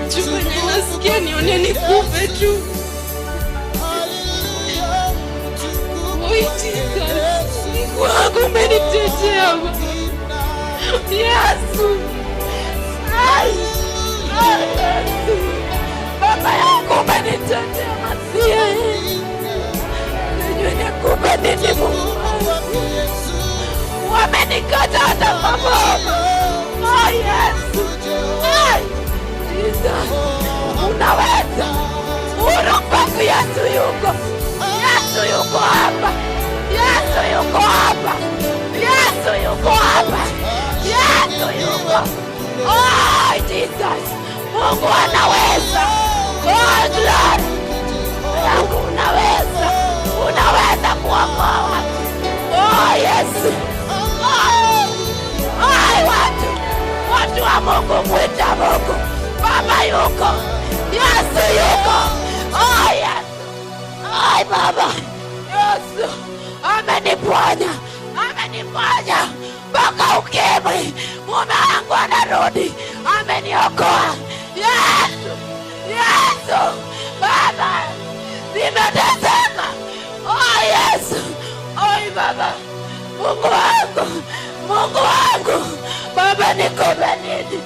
Chukwenye nasikia nione nikufe tu. Mungu wangu umenitetea Yesu. Baba yangu umenitetea Masia. Najua nikupe nini Mungu wangu. Wamenikata hata maboma. Yesu. Jesus. Unaweza. Urupangu Yesu yuko. Yesu yuko hapa. Yesu yuko hapa. Yesu yuko hapa. Yesu yuko. Jesus. Mungu anaweza. God Lord. Mungu unaweza. Unaweza kuokoa. Yesu. Watu wa Mungu mwita Mungu. Baba yuko. Yesu yuko. Yesu. Baba. Yesu. Ameniponya. Ameniponya. Mpaka ukimwi. Mume wangu anarudi. Ameniokoa. Yesu. Yesu. Baba. Nimeteseka. Yesu. Baba. Mungu wangu. Mungu wangu. Baba nikupe nini?